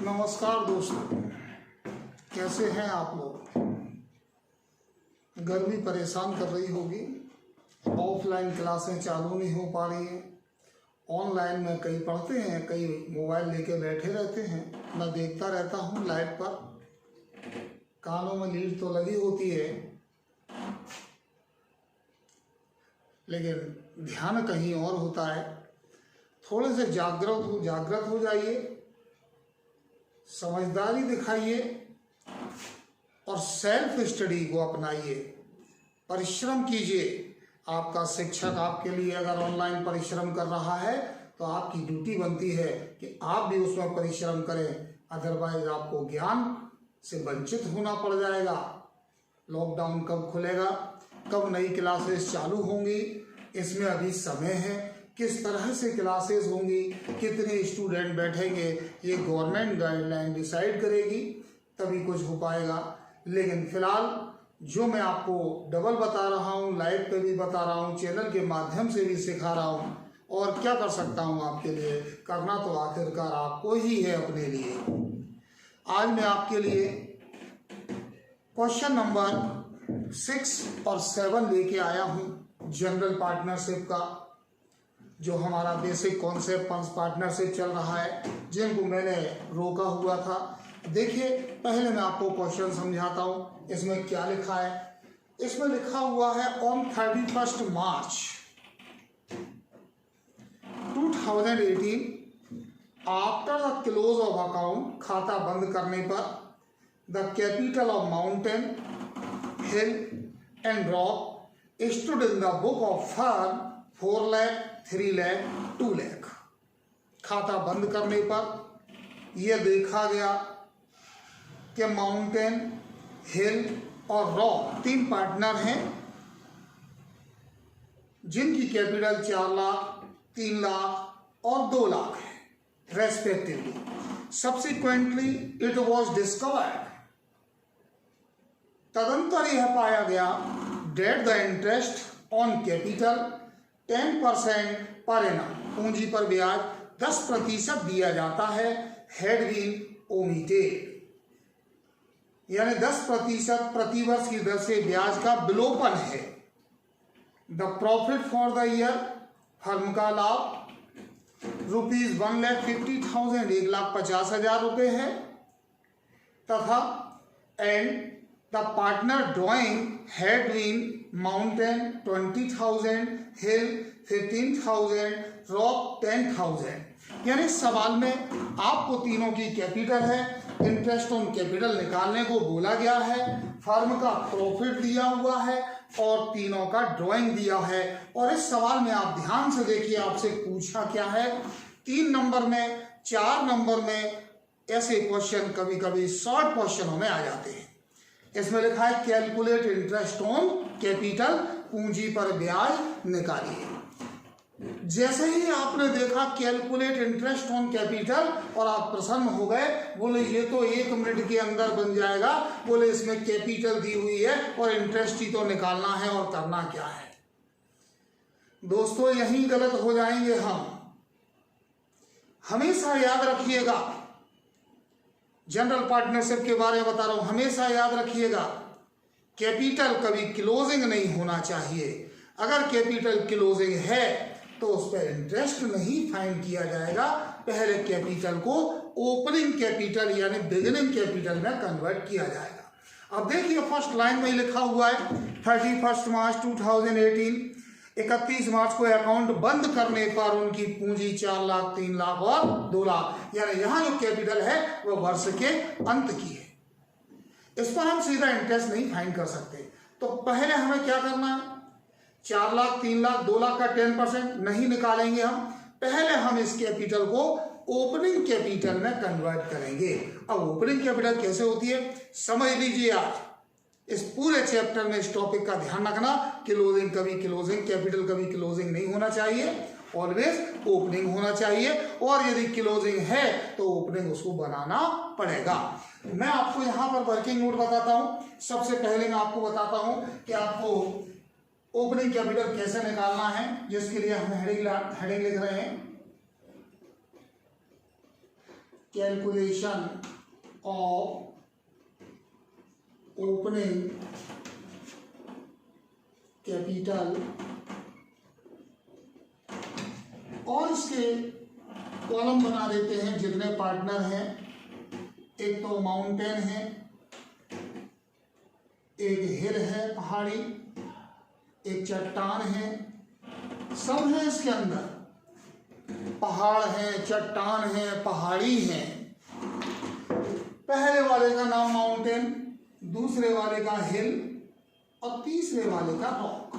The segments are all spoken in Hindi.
नमस्कार दोस्तों, कैसे हैं आप लोग। गर्मी परेशान कर रही होगी। ऑफलाइन क्लासें चालू नहीं हो पा रही हैं। ऑनलाइन में कई पढ़ते हैं, कई मोबाइल लेके बैठे रहते हैं। मैं देखता रहता हूँ लाइव पर, कानों में लीड तो लगी होती है लेकिन ध्यान कहीं और होता है। थोड़े से जागृत हो जाइए, समझदारी दिखाइए और सेल्फ स्टडी को अपनाइए। परिश्रम कीजिए। आपका शिक्षक आपके लिए अगर ऑनलाइन परिश्रम कर रहा है तो आपकी ड्यूटी बनती है कि आप भी उसमें परिश्रम करें, अदरवाइज आपको ज्ञान से वंचित होना पड़ जाएगा। लॉकडाउन कब खुलेगा, कब नई क्लासेस चालू होंगी, इसमें अभी समय है। किस तरह से क्लासेस होंगी, कितने स्टूडेंट बैठेंगे, ये गवर्नमेंट गाइडलाइन डिसाइड करेगी, तभी कुछ हो पाएगा। लेकिन फिलहाल जो मैं आपको डबल बता रहा हूँ, लाइव पे भी बता रहा हूँ, चैनल के माध्यम से भी सिखा रहा हूँ, और क्या कर सकता हूँ आपके लिए, करना तो आखिरकार आपको ही है अपने लिए। आज मैं आपके लिए क्वेश्चन नंबर 6 और 7 लेके आया हूँ जनरल पार्टनरशिप का, जो हमारा बेसिक कॉन्सेप्ट पार्टनरशिप चल रहा है, जिनको मैंने रोका हुआ था। देखिए, पहले मैं आपको क्वेश्चन समझाता हूँ। इसमें क्या लिखा है, इसमें लिखा हुआ है on 31 March 2018 after the close of account, खाता बंद करने पर, the capital of mountain, hill and rock stood in the book of firm 4 lakh, 3 lakh, 2 lakh. खाता बंद करने पर यह देखा गया कि माउंटेन, हिल और रॉक 3 पार्टनर हैं जिनकी कैपिटल 4 लाख, 3 लाख और 2 लाख है respectively. Subsequently it was discovered, तदंतर यह पाया गया, that the interest on capital 10% per annum, पूंजी पर ब्याज 10% दिया जाता है, हैड बीन ओमिटेड, यानी 10% प्रतिवर्ष की दर से ब्याज का विलोपन है। The profit for the year, firm का लाभ ₹1,50,000, 1,50,000 रुपये है, तथा and the partner drawing had been Mountain 20,000, Hill 15,000, Rock 10,000। यानी सवाल में आपको तीनों की कैपिटल है, इंटरेस्ट ऑन कैपिटल निकालने को बोला गया है, फर्म का प्रॉफिट दिया हुआ है और तीनों का ड्राइंग दिया है। और इस सवाल में आप ध्यान से देखिए, आपसे पूछा क्या है, 3 नंबर में, 4 नंबर में ऐसे क्वेश्चन कभी कभी शॉर्ट क्वेश्चनों में आ जाते हैं। इसमें लिखा है कैलकुलेट इंटरेस्ट ऑन कैपिटल, पूंजी पर ब्याज निकालिए। जैसे ही आपने देखा कैलकुलेट इंटरेस्ट ऑन कैपिटल और आप प्रसन्न हो गए, बोले ये तो 1 मिनट के अंदर बन जाएगा, बोले इसमें कैपिटल दी हुई है और इंटरेस्ट ही तो निकालना है और करना क्या है। दोस्तों, यही गलत हो जाएंगे हम। हमेशा याद रखिएगा, जनरल पार्टनरशिप के बारे में बता रहा हूं, हमेशा याद रखिएगा, कैपिटल कभी क्लोजिंग नहीं होना चाहिए। अगर कैपिटल क्लोजिंग है तो उस पर इंटरेस्ट नहीं फाइंड किया जाएगा, पहले कैपिटल को ओपनिंग कैपिटल यानी बिगिनिंग कैपिटल में कन्वर्ट किया जाएगा। अब देखिए, फर्स्ट लाइन में लिखा हुआ है 31 मार्च 2018, 31 मार्च को अकाउंट बंद करने पर उनकी पूंजी 4 लाख, 3 लाख और 2 लाख, यानी यहां जो कैपिटल है वह वर्ष के अंत की है। इस पर हम सीधा इंटरेस्ट नहीं फाइंड कर सकते, तो पहले हमें क्या करना है, 4 लाख, 3 लाख, 2 लाख का 10% नहीं निकालेंगे हम, पहले हम इस कैपिटल को ओपनिंग कैपिटल में कन्वर्ट करेंगे। अब ओपनिंग कैपिटल कैसे होती है समझ लीजिए। आज इस पूरे चैप्टर में इस टॉपिक का ध्यान रखना, क्लोजिंग कभी क्लोजिंग, कैपिटल कभी क्लोजिंग नहीं होना चाहिए, ऑलवेज ओपनिंग होना चाहिए, और यदि क्लोजिंग है तो ओपनिंग उसको बनाना पड़ेगा। मैं आपको यहाँ पर वर्किंग नोट बताता हूँ। सबसे पहले मैं आपको बताता हूँ कि आपको ओपनिंग कैपिटल कैसे निकालना है, जिसके लिए हम हेडिंग लिख रहे हैं। कैलकुलेशन ऑफ ओपनिंग कैपिटल, और इसके कॉलम बना देते हैं जितने पार्टनर हैं। एक तो माउंटेन है, एक हिल है पहाड़ी, एक चट्टान है, सब है इसके अंदर। पहाड़ है, चट्टान है, पहाड़ी है। पहले वाले का नाम माउंटेन, दूसरे वाले का हिल और तीसरे वाले का रॉक।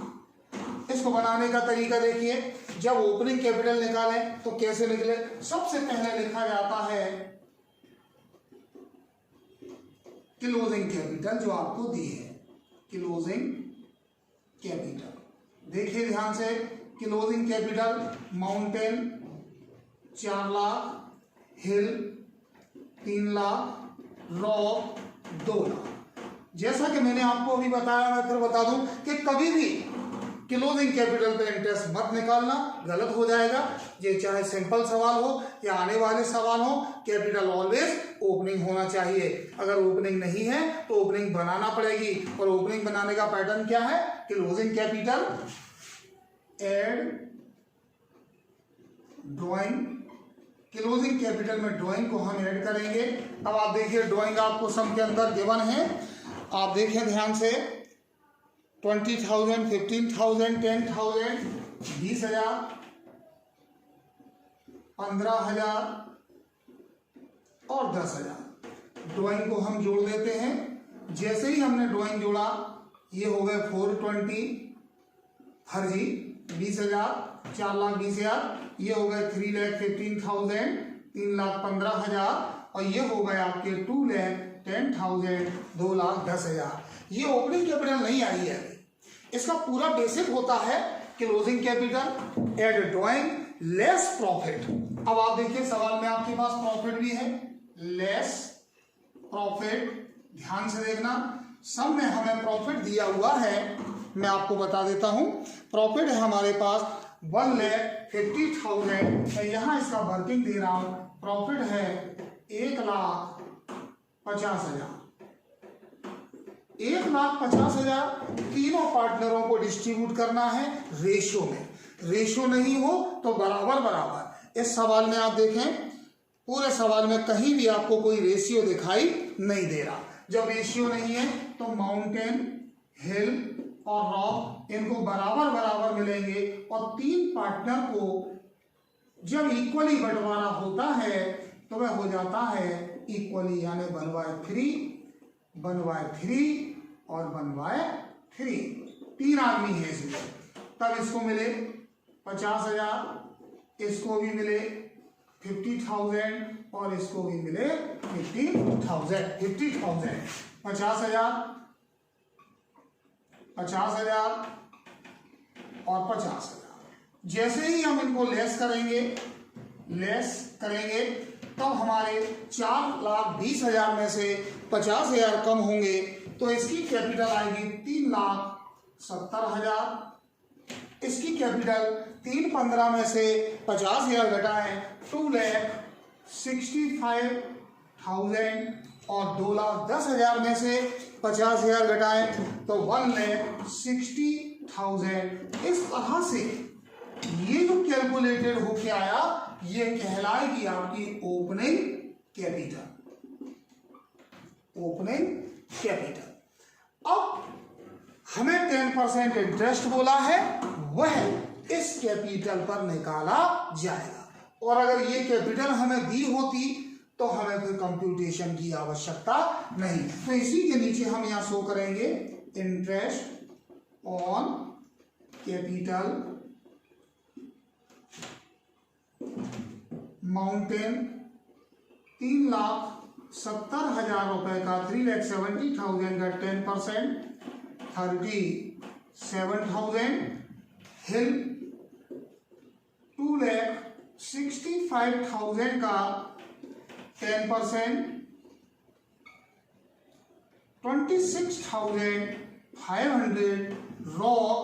इसको बनाने का तरीका देखिए। जब ओपनिंग कैपिटल निकालें तो कैसे निकले? सबसे पहले लिखा जाता है क्लोजिंग कैपिटल, जो आपको दी है क्लोजिंग कैपिटल। देखिए ध्यान से, क्लोजिंग कैपिटल माउंटेन 4 लाख, हिल 3 लाख, रॉक 2 लाख। जैसा कि मैंने आपको अभी बताया, मैं फिर बता दूं कि कभी भी क्लोजिंग कैपिटल पे इंटरेस्ट मत निकालना, गलत हो जाएगा। ये चाहे सिंपल सवाल हो या आने वाले सवाल हो, कैपिटल ऑलवेज ओपनिंग होना चाहिए। अगर ओपनिंग नहीं है तो ओपनिंग बनाना पड़ेगी। और ओपनिंग बनाने का पैटर्न क्या है? Closing capital, add drawing. Closing capital में ड्राइंग को हम ऐड करेंगे। अब आप देखिए, ड्राइंग आपको सम के अंदर गिवन है। आप देखिए ध्यान से, 20,000, 15,000, 10,000, 20,000, 15,000 और 10,000। ड्राइंग को हम जोड़ देते हैं। जैसे ही हमने ड्राइंग जोड़ा, ये हो गए 420, फर्जी 20,000, 4,20,000, ये हो गए 3,15,000, 3,15,000 और ये हो गए आपके 2,10,000, 2,10,000। ये ओपनिंग कैपिटल नहीं आई है। इसका पूरा बेसिक होता है closing capital, add drawing, less profit. अब आप देखिए सवाल में आपके पास प्रॉफिट भी है, लेस प्रॉफिट। ध्यान से देखना, सम में हमें प्रॉफिट दिया हुआ है। मैं आपको बता देता हूं, प्रॉफिट है हमारे पास 1,50,000। मैं यहां इसका वर्किंग दे रहा हूं। प्रॉफिट है 1,50,000। 1,50,000 तीनों पार्टनरों को डिस्ट्रीब्यूट करना है रेशियो में। रेशियो नहीं हो तो बराबर बराबर। इस सवाल में आप देखें, पूरे सवाल में कहीं भी आपको कोई रेशियो दिखाई नहीं दे रहा। जब रेशियो नहीं है तो माउंटेन, हिल और रॉक इनको बराबर बराबर मिलेंगे। और 3 पार्टनर को जब इक्वली बंटवारा होता है तो वह हो जाता है इक्वली, यानी 1/3, 1/3 और 1/3। 3 आदमी है इसमें। तब इसको मिले 50,000, इसको भी मिले 50,000 और इसको भी मिले 50,000। 50,000, 50,000, 50,000 और 50,000। जैसे ही हम इनको लेस करेंगे तब हमारे 4,20,000 में से 50,000 कम होंगे तो इसकी कैपिटल आएगी 3,70,000। इसकी कैपिटल 3,15 में से 50,000 घटाएं 2,65,000 और 2,10,000 में से 50,000 घटाएं तो 1,60,000। इस तरह से ये जो कैलकुलेटेड होके आया, ये कहलाएगी आपकी ओपनिंग कैपिटल। Opening capital. अब हमें 10% इंटरेस्ट बोला है, वह इस कैपिटल पर निकाला जाएगा। और अगर ये कैपिटल हमें दी होती तो हमें फिर कंप्यूटेशन की आवश्यकता नहीं। तो इसी के नीचे हम यहां शो करेंगे इंटरेस्ट ऑन कैपिटल माउंटेन 3,70,000 रुपए का, 3,70,000 का 10%, 37,000। हिल 2,65,000 का 10%, 26,500। रॉक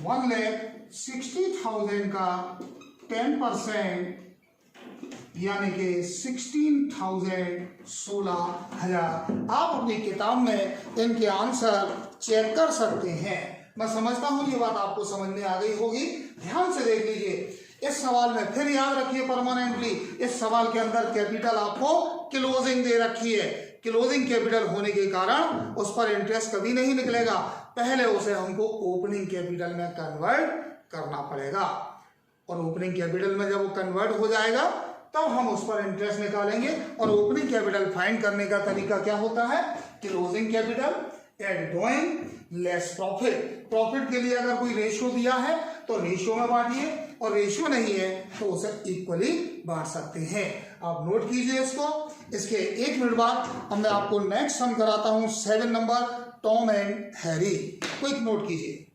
1,60,000 का 10%, यानी कि 16,000 16,000। आप अपनी किताब में इनके आंसर चेक कर सकते हैं। मैं समझता हूं ये बात आपको समझ में आ गई होगी। ध्यान से देख लीजिए इस सवाल में, फिर याद रखिए परमानेंटली इस सवाल के अंदर कैपिटल आपको क्लोजिंग दे रखी है। क्लोजिंग कैपिटल होने के कारण उस पर इंटरेस्ट कभी नहीं निकलेगा, पहले उसे हमको ओपनिंग कैपिटल में कन्वर्ट करना पड़ेगा, और ओपनिंग कैपिटल में जब वो कन्वर्ट हो जाएगा तब हम उस पर इंटरेस्ट निकालेंगे। और ओपनिंग कैपिटल फाइंड करने का तरीका क्या होता है? Closing capital at drawing less profit. Profit के लिए अगर कोई रेशियो दिया है तो रेशियो में बांटिए, और रेशियो नहीं है तो उसे इक्वली बांट सकते हैं। आप नोट कीजिए इसको। इसके 1 मिनट बाद अब मैं आपको नेक्स्ट सम कराता हूं 7 number Tom and Harry. Quick note कीजिए।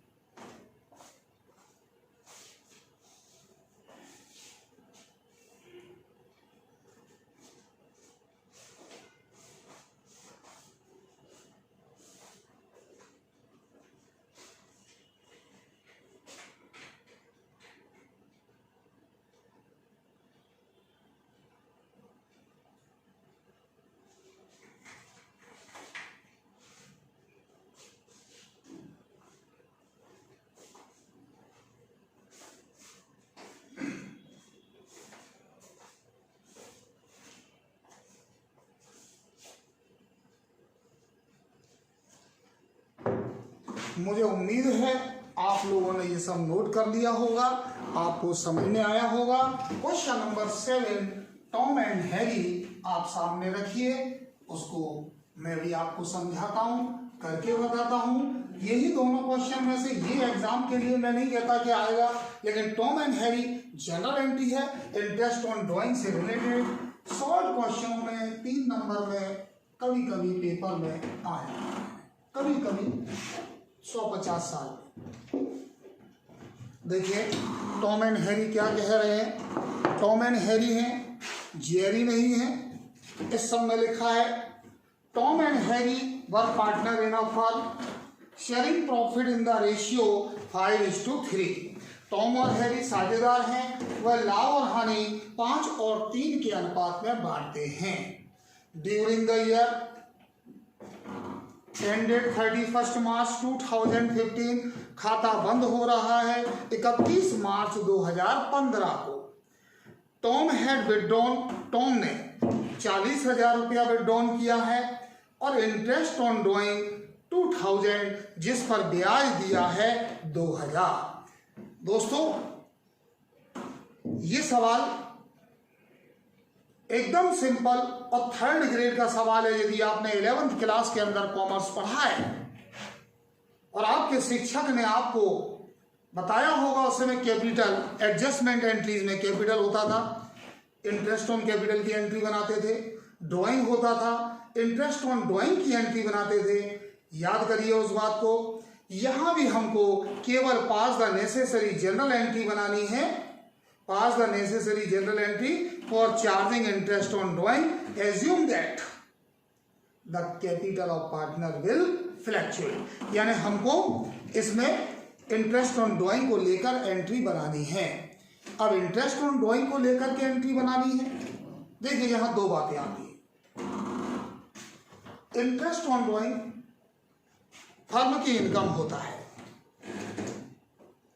मुझे उम्मीद है आप लोगों ने ये सब नोट कर लिया होगा, आपको समझ में आया होगा। Question number 7 Tom and Harry आप सामने रखिए, उसको मैं भी आपको समझाता हूँ, करके बताता हूँ। यही दोनों क्वेश्चन में से ये एग्जाम के लिए मैं नहीं कहता कि आएगा, लेकिन Tom and Harry general entry है, इंटरेस्ट ऑन ड्राइंग से रिलेटेड शॉर्ट क्वेश्चनों में 3 नंबर में कभी कभी पेपर में आया, कभी कभी 150 साल। देखिए टॉम एंड हैरी क्या कह रहे हैं। टॉम एंड हैरी हैं, जेरी नहीं है। इस सब में लिखा है Tom and Harry were partner in a firm sharing profit in the ratio 5:3। Tom और हैरी साझेदार हैं, वह लाभ और हानि 5 और 3 के अनुपात में बांटते हैं। ड्यूरिंग द ईयर एंडेड 31 मार्च 2015, खाता बंद हो रहा है 31 मार्च 2015 को। टॉम हैड विड्रॉन, टॉम ने 40,000 रुपया विड्रॉन किया है, और इंटरेस्ट ऑन ड्रॉइंग 2000 जिस पर ब्याज दिया है 2000। दोस्तों ये सवाल एकदम सिंपल और 3rd ग्रेड का सवाल है। यदि आपने 11th क्लास के अंदर कॉमर्स पढ़ा है और आपके शिक्षक ने आपको बताया होगा, उस समय कैपिटल एडजस्टमेंट एंट्रीज में कैपिटल होता था, इंटरेस्ट ऑन कैपिटल की एंट्री बनाते थे, ड्राइंग होता था, इंटरेस्ट ऑन ड्राइंग की एंट्री बनाते थे। याद करिए उस बात को। यहां भी हमको केवल pass the necessary general entry बनानी है, pass the necessary general entry for charging interest on drawing. Assume that the capital of partner will fluctuate, यानी हमको इसमें इंटरेस्ट ऑन ड्राइंग को लेकर एंट्री बनानी है। अब इंटरेस्ट ऑन ड्राइंग को लेकर के एंट्री बनानी है। देखिए यहां 2 बातें आती है। इंटरेस्ट ऑन ड्राइंग फर्म की इनकम होता है,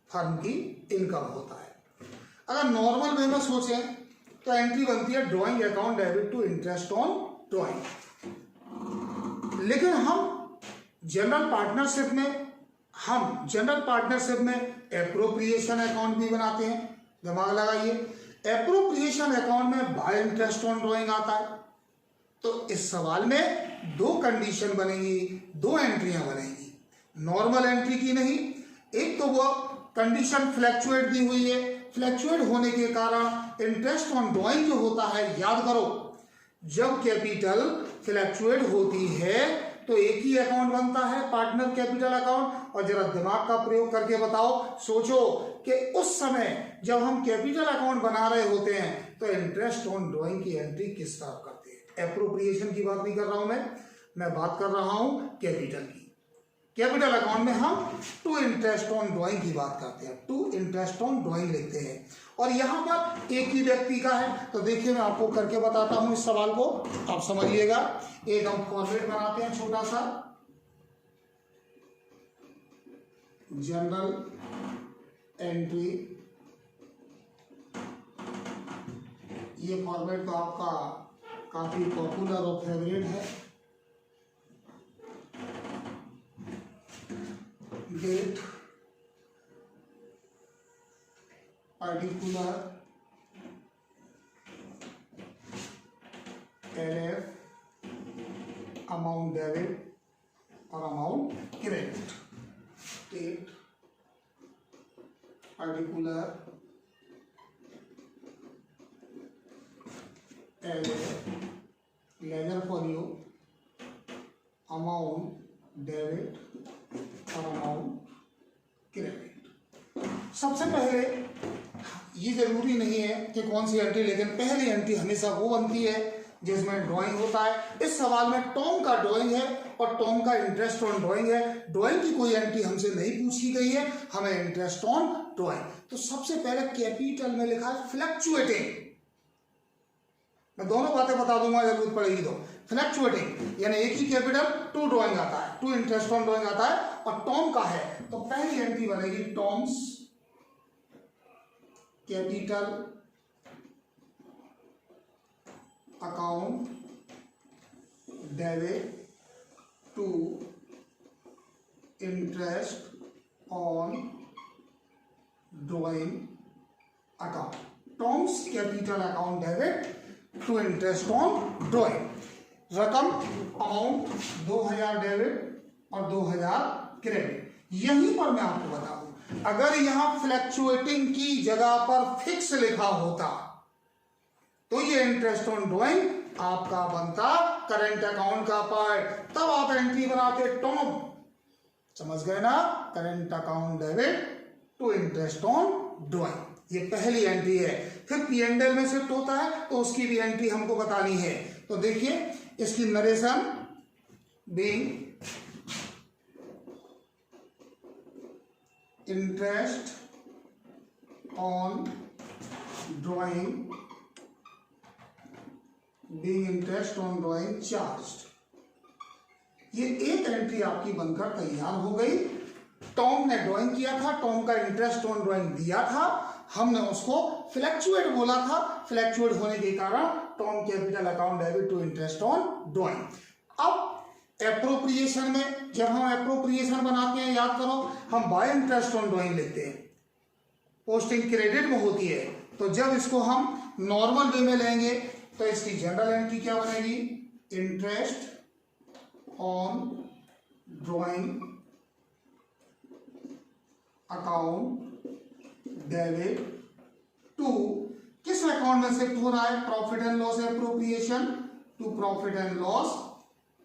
फर्म की इनकम होता है। अगर नॉर्मल वे में सोचें तो एंट्री बनती है drawing account debit to interest on drawing. लेकिन हम जनरल पार्टनरशिप में एप्रोप्रिएशन अकाउंट भी बनाते हैं। दिमाग लगाइए, एप्रोप्रिएशन अकाउंट में बाय इंटरेस्ट ऑन ड्राइंग आता है। तो इस सवाल में 2 कंडीशन बनेगी, 2 एंट्रियां बनेगी, नॉर्मल एंट्री की नहीं। एक तो वो कंडीशन फ्लैक्चुएट दी हुई है, फ्लैक्चुएट होने के कारण इंटरेस्ट ऑन ड्राइंग जो होता है, याद करो जब कैपिटल फ्लैक्चुएट होती है तो एक ही अकाउंट बनता है, पार्टनर कैपिटल अकाउंट। और जरा दिमाग का प्रयोग करके बताओ, सोचो कि उस समय जब हम कैपिटल अकाउंट बना रहे होते हैं तो इंटरेस्ट ऑन ड्राइंग की एंट्री किस तरह करते हैं। एप्रोप्रिएशन की बात नहीं कर रहा हूं मैं बात कर रहा हूं कैपिटल की। कैपिटल अकाउंट में हम टू इंटरेस्ट ऑन ड्राइंग की बात करते हैं, टू इंटरेस्ट ऑन ड्राइंग लिखते हैं। और यहाँ पर एक ही व्यक्ति का है। तो देखिए मैं आपको करके बताता हूँ इस सवाल को, आप समझिएगा। एक हम फॉर्मेट बनाते हैं छोटा सा, जनरल एंट्री। ये फॉर्मेट तो आपका काफी पॉपुलर और फेवरेट है। Date, particular, LF, amount debit और amount credit. Date, particular, LF, ledger folio, amount debit और अमाउंट क्रेडिट। सबसे पहले ये जरूरी नहीं है कि कौन सी एंट्री, लेकिन पहली एंट्री हमेशा वो बनती है जिसमें ड्राइंग होता है। इस सवाल में टॉम का ड्राइंग है और टॉम का इंटरेस्ट ऑन ड्राइंग है। ड्राइंग की कोई एंट्री हमसे नहीं पूछी गई है, हमें इंटरेस्ट ऑन ड्राइंग। तो सबसे पहले कैपिटल में लिखा है फ्लक्चुएटिंग। मैं दोनों बातें बता दूंगा जरूरत पड़ेगी तो। फ्लक्चुएटिंग यानी एक ही कैपिटल, टू ड्राइंग आता है, टू इंटरेस्ट ऑन ड्राइंग आता है, और टॉम का है तो पहली एंट्री बनेगी Tom's capital account debit to interest on drawing account. Tom's capital account debit to interest on drawing. रकम अमाउंट 2000 डेबिट और 2000 क्रेडिट। यहीं पर मैं आपको बताऊं, अगर यहां फ्लक्चुएटिंग की जगह पर फिक्स लिखा होता तो ये इंटरेस्ट ऑन ड्राइंग आपका बनता करंट अकाउंट का पार्ट, तब आप एंट्री बनाते टॉम। समझ गए ना? Current account debit to interest on drawing, ये पहली एंट्री है। फिर P&L में शिफ्ट होता है तो उसकी भी एंट्री हमको बतानी है। तो देखिए इसकी narration being interest on drawing, being interest on drawing charged. ये एक एंट्री आपकी बनकर तैयार हो गई। टॉम ने ड्राइंग किया था, टॉम का इंटरेस्ट ऑन ड्राइंग दिया था, हमने उसको फ्लक्चुएट बोला था। फ्लक्चुएट होने के कारण Tom capital account debit to interest on drawing. अब एप्रोप्रिएशन में जब हम एप्रोप्रिएशन बनाते हैं, याद करो हम बाय इंटरेस्ट ऑन ड्राइंग लिखते हैं, पोस्टिंग क्रेडिट में होती है। तो जब इसको हम नॉर्मल वे में लेंगे तो इसकी जनरल एंट्री क्या बनेगी? Interest on drawing account debit to, किस अकाउंट में शिफ्ट हो रहा है? Profit and loss appropriation to profit and loss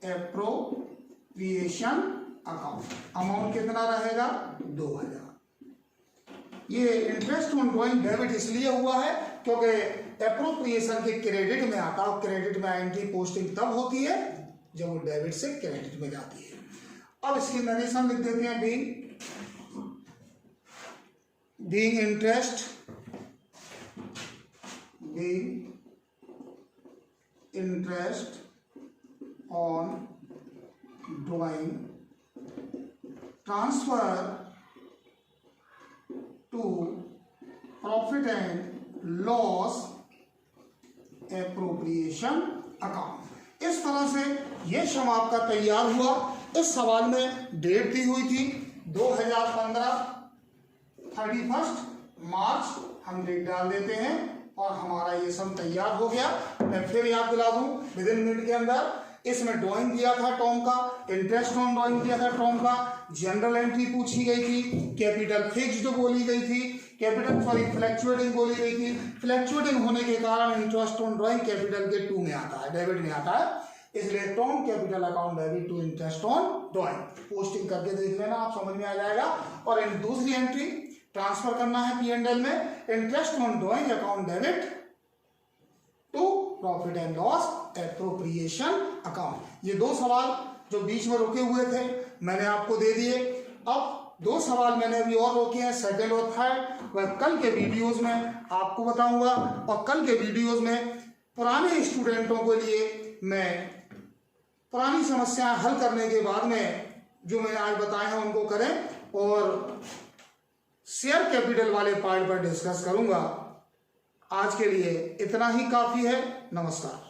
appropriation account. Amount कितना रहेगा? 2000। ये इंटरेस्ट ऑन ड्राइंग डेबिट इसलिए हुआ है क्योंकि एप्रोप्रिएशन के क्रेडिट में आता है, और क्रेडिट में एंट्री पोस्टिंग तब होती है जब वो डेबिट से क्रेडिट में जाती है। अब इसकी नरेशन लिख देते हैं being interest, being interest on drawing transfer to profit and loss appropriation account. इस तरह से यह सम आपका तैयार हुआ। इस सवाल में डेट दी हुई थी 2015 31 मार्च, हम डेट डाल देते हैं और हमारा ये सम तैयार हो गया। मैं फिर याद दिला दूं, विद इन मिनट के अंदर इसमें ड्राइंग दिया था टॉम का, इंटरेस्ट ऑन ड्राइंग दिया था टॉम का, जनरल एंट्री पूछी गई थी, कैपिटल फिक्स्ड बोली गई थी, फ्लक्चुएटिंग बोली गई थी। फ्लक्चुएटिंग होने के कारण इंटरेस्ट ऑन ड्राइंग कैपिटल के 2 में आता है, डेबिट में आता है, इसलिए Tom capital account debit to interest on drawing. Posting करके देख लेना, आप समझ में आ जाएगा। और इन दूसरी एंट्री ट्रांसफर करना है P&L में, interest on drawing account debit to profit and loss appropriation account. ये 2 सवाल जो बीच में रुके हुए थे मैंने आपको दे दिए। अब 2 सवाल मैंने अभी और रोके हैं, सेकंड और थर्ड, वह कल के वीडियोस में आपको बताऊंगा। और कल के वीडियोस में पुराने स्टूडेंटों के लिए मैं पुरानी समस्याएं हल करने के बाद में जो मैंने आज बताए हैं उनको करें और शेयर कैपिटल वाले पार्ट पर डिस्कस करूंगा। आज के लिए इतना ही काफी है। नमस्कार।